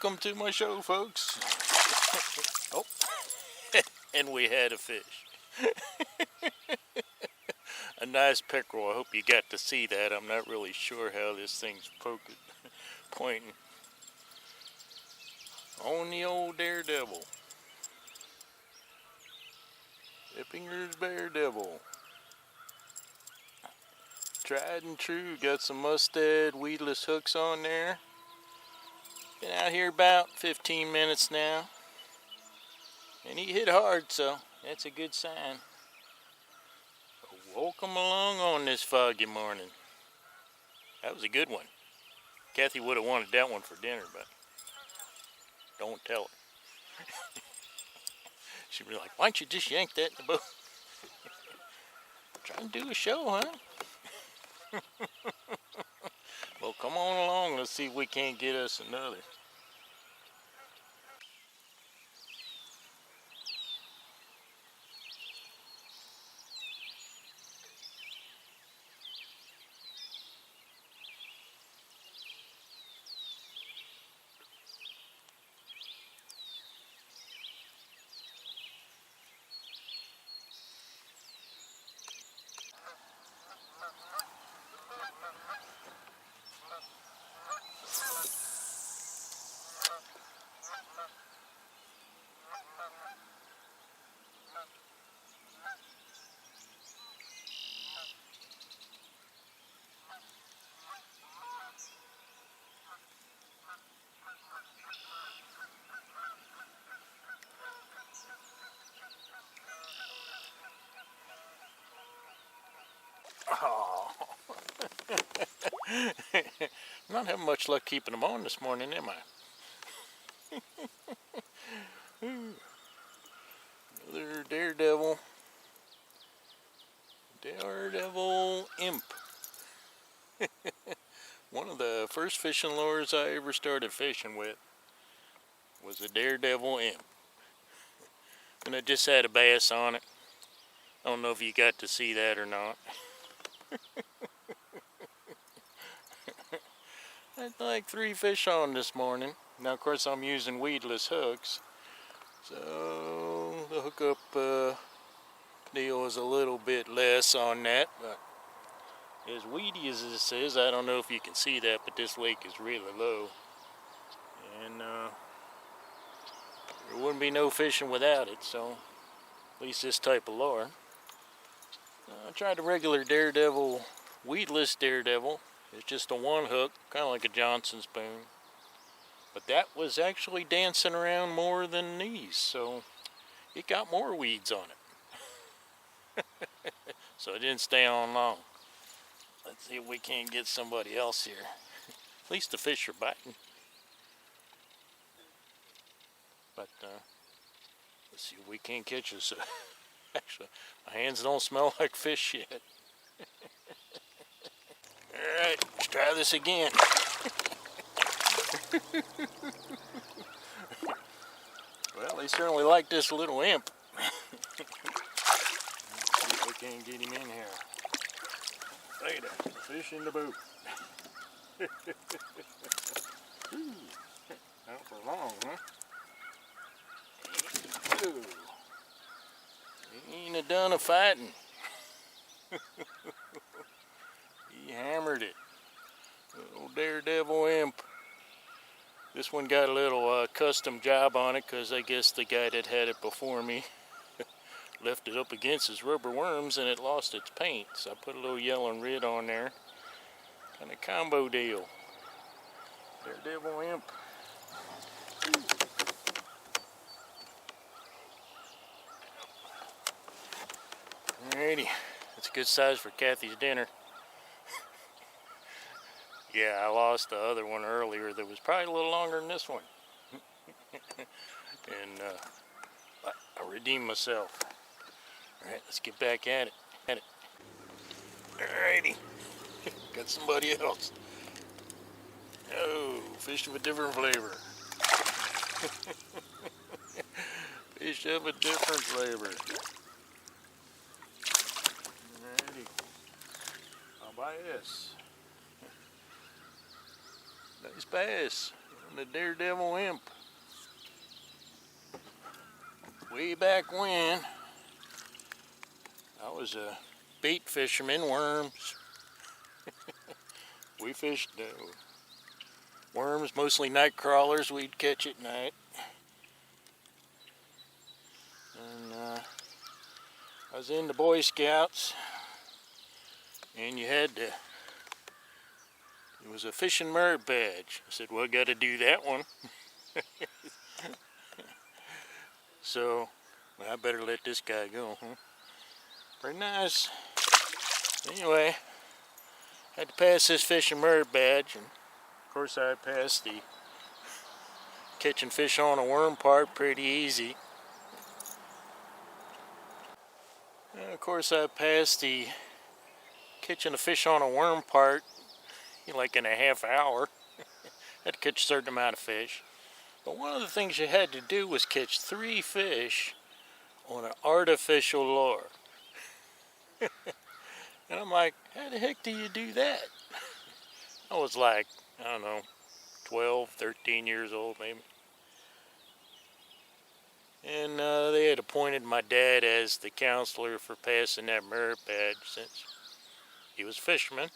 welcome to my show, folks. Oh, and we had a fish. A nice pickerel. I hope you got to see that. I'm not really sure how this thing's pointing. On the old Daredevil. Eppinger's Daredevil. Tried and true. Got some mustad weedless hooks on there. Been out here about 15 minutes now. And he hit hard, so that's a good sign. Welcome along on this foggy morning. That was a good one. Kathy would have wanted that one for dinner, but don't tell her. She'd be like, why don't you just yank that in the boat? Trying to do a show, huh? Well, come on along. Let's see if we can't get us another. Oh. Not having much luck keeping them on this morning, am I? Another Daredevil. Daredevil Imp. One of the first fishing lures I ever started fishing with was a Daredevil Imp. And I just had a bass on it. I don't know if you got to see that or not. I had like 3 fish on this morning. Now, of course, I'm using weedless hooks. So the hookup deal is a little bit less on that. But as weedy as this is, I don't know if you can see that, but this lake is really low. And there wouldn't be no fishing without it, so at least this type of lure. I tried a regular Daredevil, weedless Daredevil. It's just a one hook, kind of like a Johnson spoon. But that was actually dancing around more than these, so it got more weeds on it. So it didn't stay on long. Let's see if we can't get somebody else here. At least the fish are biting. But let's see if we can't catch us. Actually, my hands don't smell like fish yet. Alright, let's try this again. Well, they certainly like this little imp. Let's see if we can't get him in here. Later, fish in the boat. Not for long, huh? Ooh. He ain't a done a fighting. He hammered it. Old Daredevil Imp. This one got a little custom job on it because I guess the guy that had it before me left it up against his rubber worms and it lost its paint. So I put a little yellow and red on there. Kind of combo deal. Daredevil Imp. Alrighty. That's a good size for Kathy's dinner. Yeah, I lost the other one earlier that was probably a little longer than this one. And I redeemed myself. Alright, let's get back at it. Alrighty. Got somebody else. Oh, fish of a different flavor. Fish of a different flavor. Alrighty. I'll buy this. Nice bass. the Daredevil Imp. Way back when, I was a bait fisherman, worms. We fished worms, mostly night crawlers we'd catch at night. And I was in the Boy Scouts, and you had to, it was a fishing merit badge. I said, well, I got to do that one. So, well, I better let this guy go, huh? Pretty nice. Anyway, had to pass this fishing merit badge, and of course I passed the catching fish on a worm part pretty easy. And of course I passed the catching a fish on a worm part like in a half hour. Had to catch a certain amount of fish. But one of the things you had to do was catch 3 fish on an artificial lure. And I'm like, how the heck do you do that? I was like, I don't know, 12, 13 years old maybe. And they had appointed my dad as the counselor for passing that merit badge since he was a fisherman.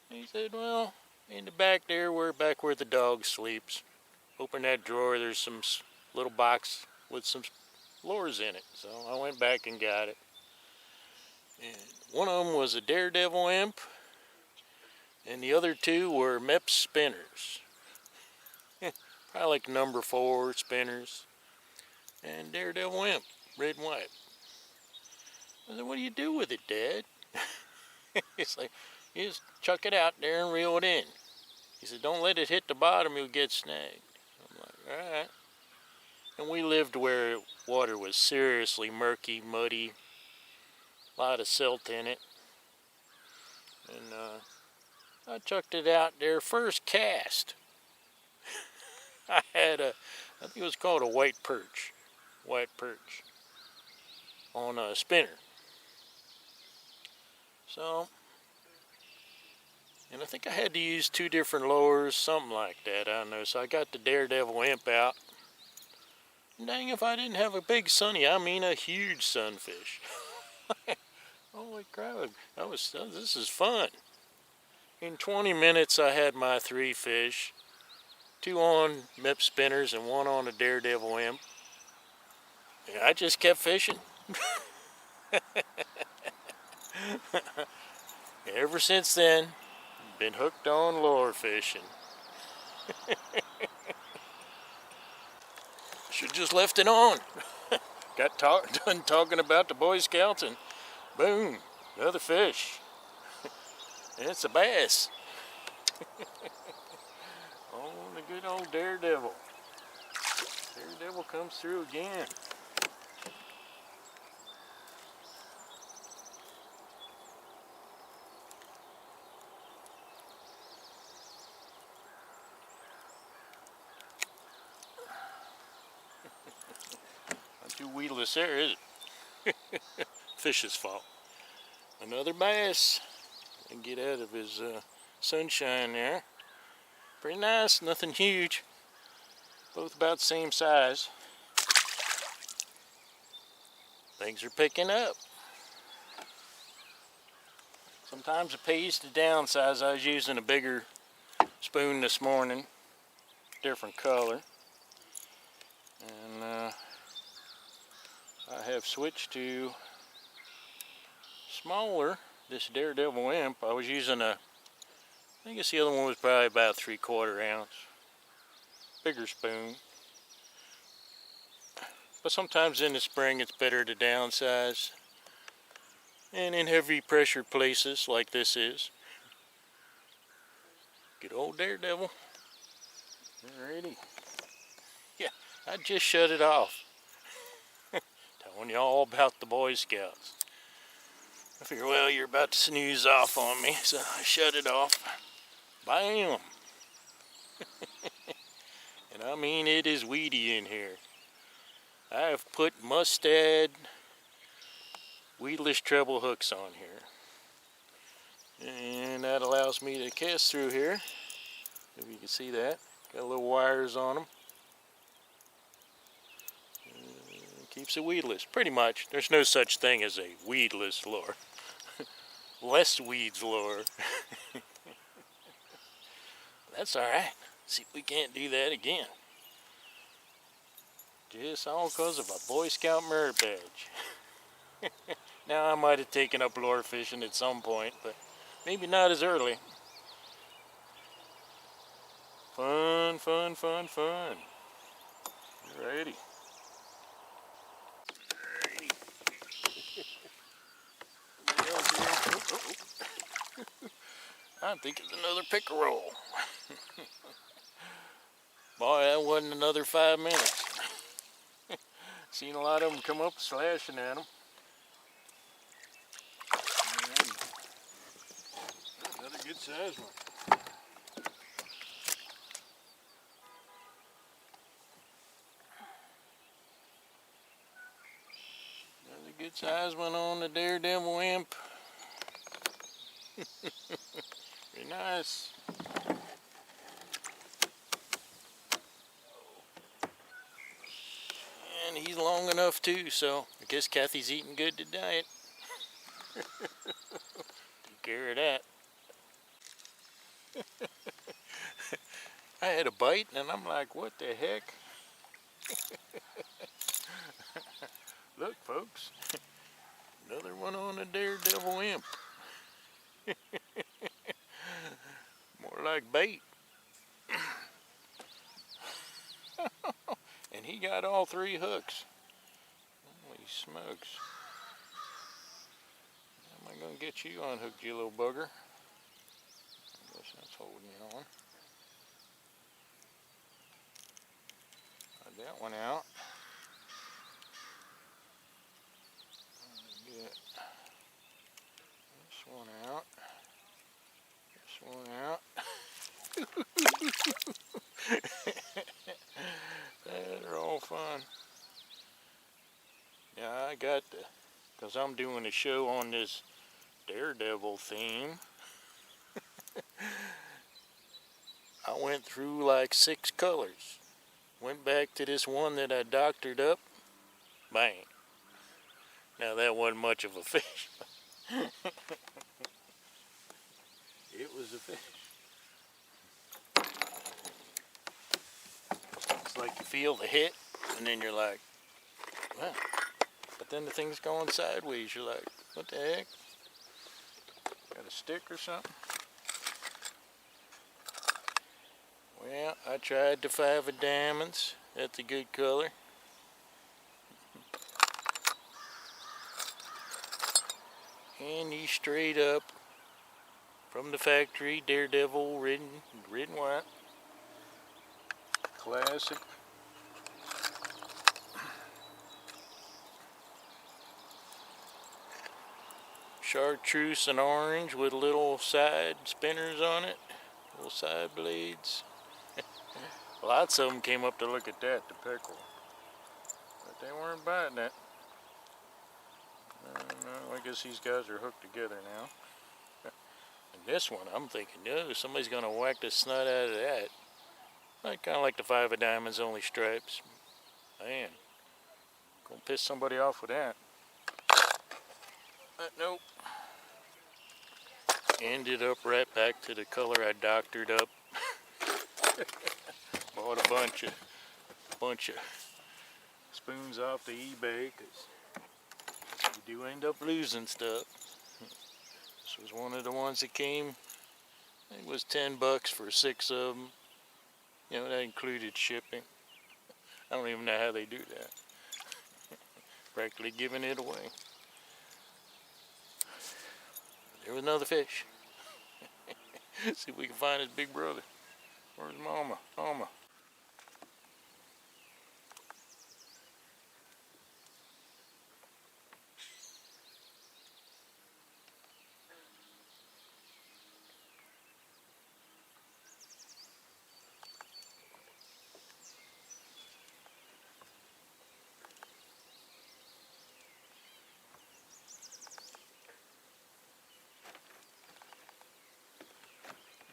And he said, well, in the back there, back where the dog sleeps. Open that drawer, there's some little box with some lures in it. So I went back and got it. And one of them was a Daredevil Imp, and the other 2 were Mepps spinners. Probably like number 4 spinners. And Daredevil Imp, red and white. I said, what do you do with it, Dad? He's like, you just chuck it out there and reel it in. He said, don't let it hit the bottom, you'll get snagged. I'm like, all right. And we lived where water was seriously murky, muddy, a lot of silt in it. And I chucked it out there. First cast, I had I think it was called a white perch on a spinner. So, and I think I had to use 2 different lures, something like that, I don't know. So I got the Daredevil Imp out. And dang if I didn't have a big sunny, I mean a huge sunfish. Holy crap, this is fun. In 20 minutes I had my 3 fish, 2 on Mepps spinners and 1 on a Daredevil Imp. And I just kept fishing. Ever since then, been hooked on lure fishing. Should just left it on. Got done talking about the Boy Scouts and boom, another fish. And it's a bass. Oh, the good old Daredevil. Daredevil comes through again. Not too weedless there, is it? Fish's fault. Another bass. And get out of his sunshine there. Pretty nice, nothing huge. Both about the same size. Things are picking up. Sometimes it pays to downsize. I was using a bigger spoon this morning, different color. And I have switched to smaller. This Daredevil Imp, I was using I think the other one was probably about 3/4 ounce. Bigger spoon. But sometimes in the spring it's better to downsize. And in heavy pressure places like this is. Good old Daredevil. Alrighty. Yeah, I just shut it off. Telling you all about the Boy Scouts. I figure, well, you're about to snooze off on me, so I shut it off. Bam! And I mean, it is weedy in here. I have put mustad weedless treble hooks on here. And that allows me to cast through here, if you can see that. Got little wires on them. Keeps it weedless, pretty much. There's no such thing as a weedless lure. Less weeds lure. That's alright. See if we can't do that again. Just all because of a Boy Scout merit badge. Now I might have taken up lure fishing at some point, but maybe not as early. Fun, fun, fun, fun. Alrighty. I think it's another pickerel. Boy, that wasn't another 5 minutes. Seen a lot of them come up slashing at them. Another good size one. Another good size one on the Daredevil Imp. Very nice. And he's long enough too, so I guess Kathy's eating good tonight. Take care of that. I had a bite and I'm like, what the heck? Look, folks, another one on the Daredevil Imp. More like bait. And he got all 3 hooks. Holy smokes. How am I going to get you unhooked, you little bugger? I guess that's holding you on. Got that one out. Get this one out. This one out. They're all fun. Yeah, I got the, because I'm doing a show on this Daredevil theme. I went through like 6 colors. Went back to this one that I doctored up. Bang. Now that wasn't much of a fish. It was a fish. It's like you feel the hit, and then you're like, wow. But then the thing's going sideways. You're like, what the heck? Got a stick or something? Well, I tried the 5 of diamonds. That's a good color. And you straight up from the factory, Daredevil red and white. Classic. Chartreuse and orange with little side spinners on it. Little side blades. Lots of them came up to look at that, the pickerel. But they weren't biting it. No, I guess these guys are hooked together now. And this one, I'm thinking, no, somebody's going to whack the snot out of that. Kind of like the 5 of diamonds, only stripes. Man, gonna piss somebody off with that. Nope. Ended up right back to the color I doctored up. Bought a bunch of spoons off the eBay, because you do end up losing stuff. This was one of the ones that came, I think it was $10 for 6 of them. You know, that included shipping. I don't even know how they do that. Practically giving it away. There was another fish. See if we can find his big brother. Where's Mama? Mama.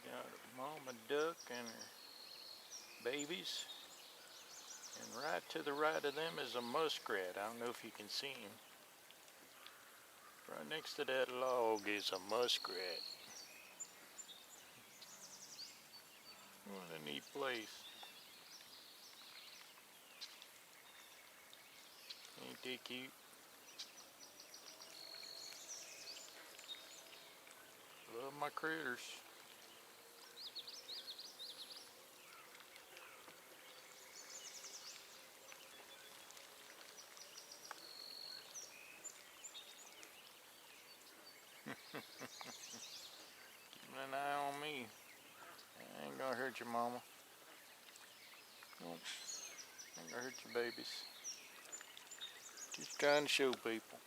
Got a mama duck and her babies. And right to the right of them is a muskrat. I don't know if you can see him. Right next to that log is a muskrat. What a neat place. Ain't they cute? Love my critters. Keeping an eye on me. I ain't gonna hurt your mama. Nope. Ain't gonna hurt your babies. Just trying to show people.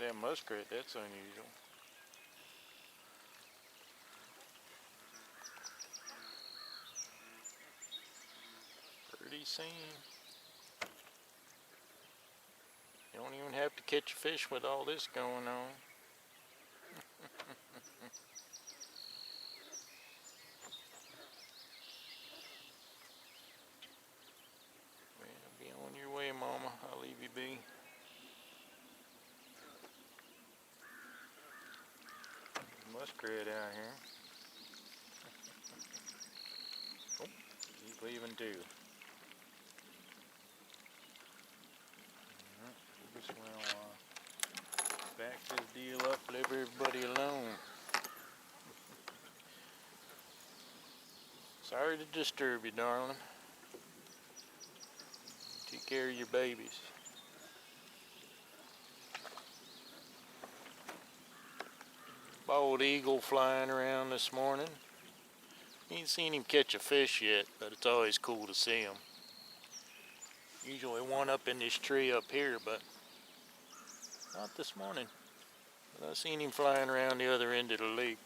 That muskrat, that's unusual. Pretty scene. You don't even have to catch a fish with all this going on. Well, be on your way, Mama. I'll leave you be. Muskrat out here. Oh, he's leaving too. Just back this deal up, leave everybody alone. Sorry to disturb you, darling. Take care of your babies. Bald eagle flying around this morning. Ain't seen him catch a fish yet, but it's always cool to see him. Usually one up in this tree up here, but not this morning. But I've seen him flying around the other end of the lake.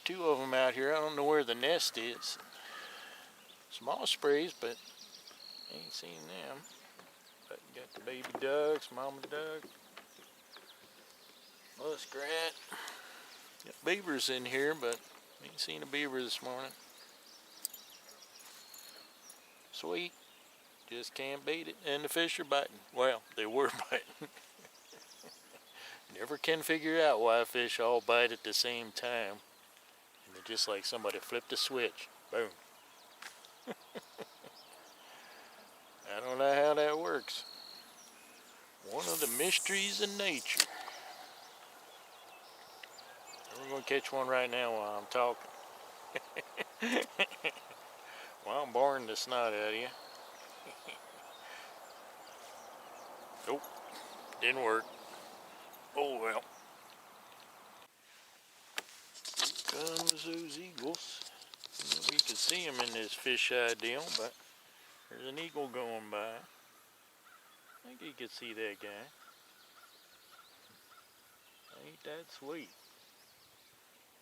Two of them out here. I don't know where the nest is. Small sprays, but ain't seen them. But got the baby ducks, mama duck, muskrat. Got beavers in here, but ain't seen a beaver this morning. Sweet. Just can't beat it. And the fish are biting. Well, they were biting. Never can figure out why fish all bite at the same time. And they're just like somebody flipped a switch. Boom. I don't know how that works. One of the mysteries of nature. We're going to catch one right now while I'm talking. Well, I'm boring the snot out of you. Nope, didn't work. Oh well. Here comes those eagles. You can see them in this fisheye deal, but there's an eagle going by. I think you can see that guy. Ain't that sweet?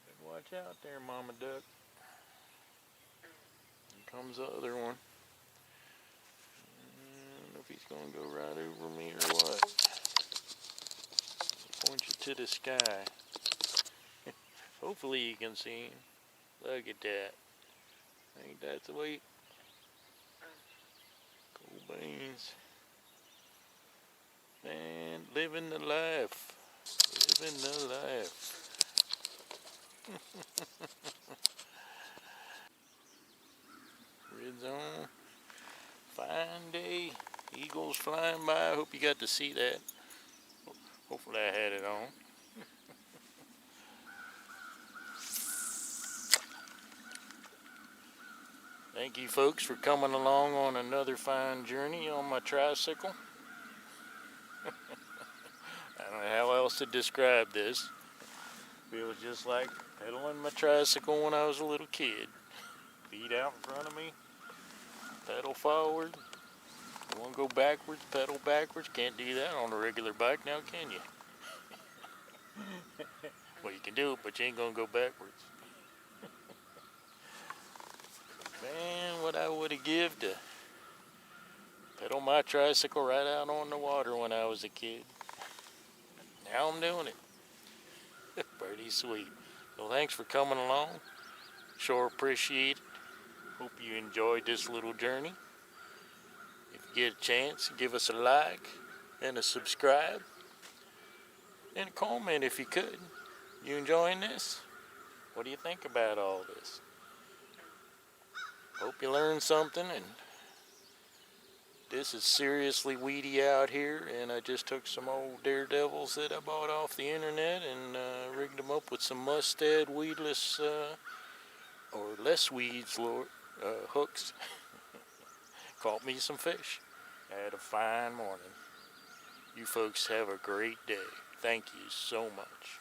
Better watch out there, Mama Duck. Here comes the other one. I don't know if he's going to go right over me or what. Point you to the sky. Hopefully you can see him. Look at that. Ain't that sweet? Cool beans. Man, living the life. Living the life. Red zone. Fine day. Eagles flying by. I hope you got to see that. Hopefully I had it on. Thank you folks for coming along on another fine journey on my tricycle. I don't know how else to describe this. Feels just like pedaling my tricycle when I was a little kid. Feet out in front of me, pedal forward. You want to go backwards, pedal backwards. Can't do that on a regular bike now, can you? Well, you can do it, but you ain't going to go backwards. Man, what I would have given to pedal my tricycle right out on the water when I was a kid. Now I'm doing it. Pretty sweet. So thanks for coming along. Sure appreciate it. Hope you enjoyed this little journey. If you get a chance, give us a like and a subscribe. And a comment if you could. You enjoying this? What do you think about all this? Hope you learned something. And this is seriously weedy out here, and I just took some old Daredevils that I bought off the internet and rigged them up with some mustad weedless or less weeds hooks. Caught me some fish. I had a fine morning. You folks have a great day. Thank you so much.